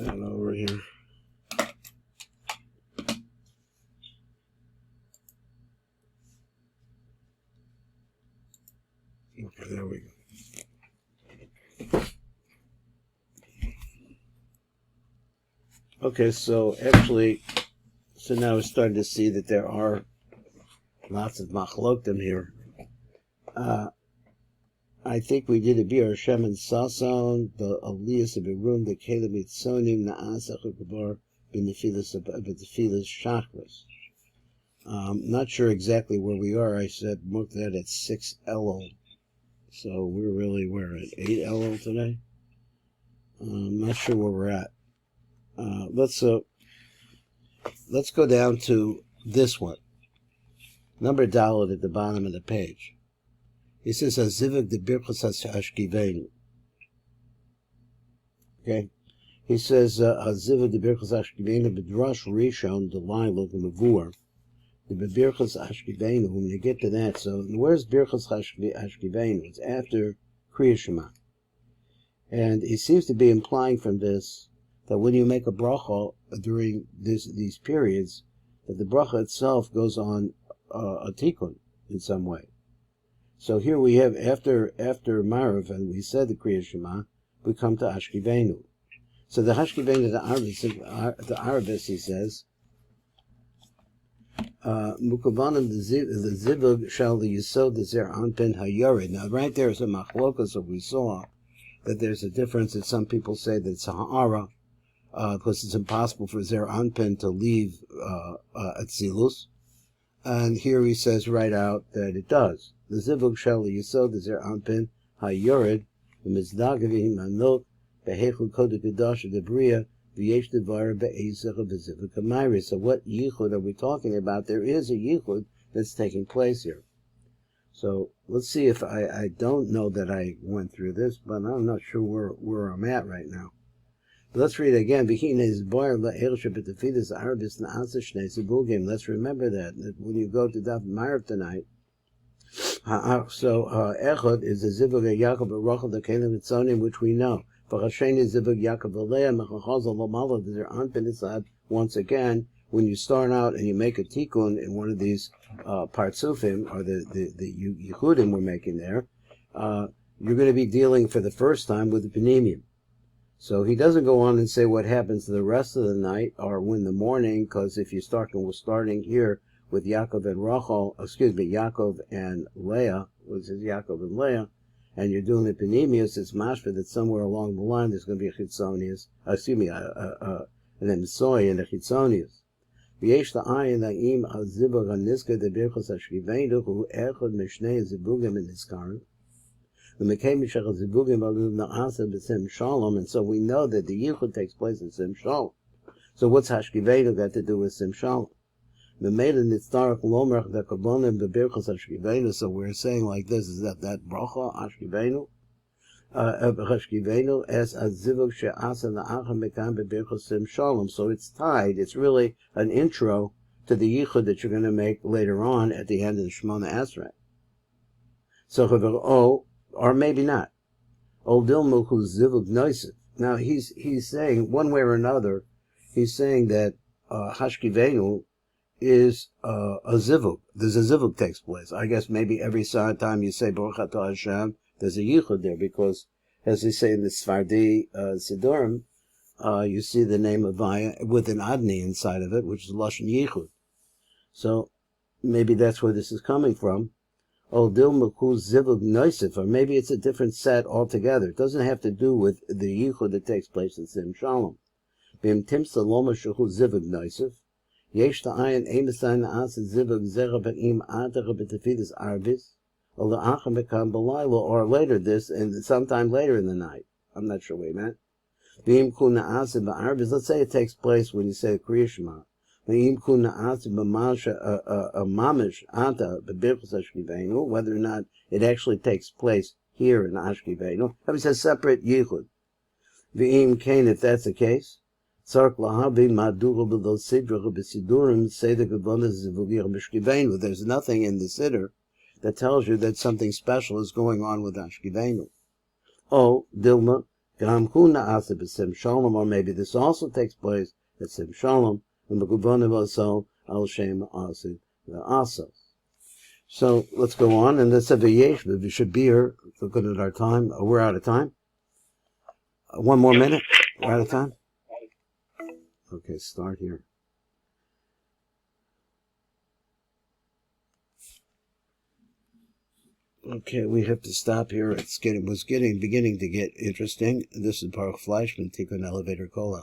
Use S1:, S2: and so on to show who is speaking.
S1: that over here. Okay, there we go. Okay, so actually, so now we're starting to see that there are lots of machloktim here. I think we did a Bir Hashem and Sason, the Aliyas of Berun, the Caleb Mitzonim, Na'asach Ukabar, Benefilas Shachris. Not sure exactly where we are. I said, mark that at 6 Elul. So we're really, we're at 8 Elul today. I'm not sure where we're at. Let's go down to this one. Number Dalet at the bottom of the page. He says, Hazivik de Birchas Hashkiveinu. Okay? He says, Hazivik de Birchas Hashkiveinu, B'drash Rishon, the line look in the Vur. The Birchas Hashkiveinu, when you get to that, so where's Birchas Hashkiveinu? It's after Kriya Shema. And he seems to be implying from this that when you make a bracha during these periods, that the bracha itself goes on a tikkun in some way. So here we have, after Marav, and we said the Kriya Shema, we come to Hashkiveinu. So the Hashkiveinu, the Arabis, he says, Mukavanim the Zivug shall the Yisod the Zer Anpin Hayorid. Now right there is a machlokas that we saw, that there's a difference that some people say that it's a ha'ara, because it's impossible for Zer Anpin to leave Atzilus. And here he says right out that it does. The Zivug shall the Yisod the Zer Anpin Hayorid, the Mizdagavim Anok, Behechel Kodik Kedash the Bria, so what yichud are we talking about? There is a yichud that's taking place here. So let's see if I don't know that I went through this, but I'm not sure where I'm at right now. But let's read it again. Let's remember that when you go to Daf Marav tonight. So Echad is the Zivug Yaakov Rachel the Kelim Mitzonim, which we know. Once again, when you start out and you make a tikkun in one of these partsufim, or the yichudim we're making there, you're going to be dealing for the first time with the panemium. So he doesn't go on and say what happens the rest of the night or when the morning, because if you start, we're starting here with Yaakov and Rachel, Yaakov and Leah, which is Yaakov and Leah, and you're doing the panemius, it's mashma that somewhere along the line there's going to be a chitzonius, an emsoy and a chitzonius. V'yesh la'ayin la'im al-zibug ha'nizka de birchos hashkiveinu hu echad mishnei zibugim in niskarim. V'mekei mishach zibugim alu na'asa b'sim shalom, and so we know that the yichud takes place in sim shalom. So what's hashkiveinu got to do with sim shalom? So we're saying like this, is that bracha Hashkiveinu as a zivug she'asa na'acham mekam bebirchos sim shalom. So it's tied. It's really an intro to the yichud that you're going to make later on at the end of the Shemona Esrei. So or maybe not. Ol dilmu hu zivug noisif. Now he's saying one way or another. He's saying that Hashkiveinu is a zivug. There's a zivug takes place. I guess maybe every time you say Baruch Atah Hashem, there's a yichud there, because as they say in the Sfardi Sidurim, you see the name of Vaya with an Adni inside of it, which is Lashon Yichud. So maybe that's where this is coming from. Ol dil mekuz zivug noisif, or maybe it's a different set altogether. It doesn't have to do with the yichud that takes place in Sim Shalom. Bim timsa loma shehu zivug noisif. Yesh ta'ayin emesayin na'asa zivug zera b'im atacha b'tefidus arbis, or la'acham b'kam b'layla, or later this, and sometime later in the night. I'm not sure what he meant. V'im ku na'asa b'arbis, let's say it takes place when you say Kriya Shema. V'im ku na'asa b'mamish ata b'birchos Hashkiveinu, whether or not it actually takes place here in Hashkiveinu. That was a separate yichud. V'im kain, if that's the case, there's nothing in the siddur that tells you that something special is going on with Hashkiveinu. Oh, Dilma, Gam hu na'asa b'sim shalom, or maybe this also takes place at sim shalom, v'mekuvonim also al shem asid v'asa. So let's go on, and this Yesh, we should be here. Looking at our time, we're out of time. One more minute. We're out of time. Okay, start here. Okay, we have to stop here. Beginning to get interesting. This is Baruch Fleischman, Tikkun Elevator Kola.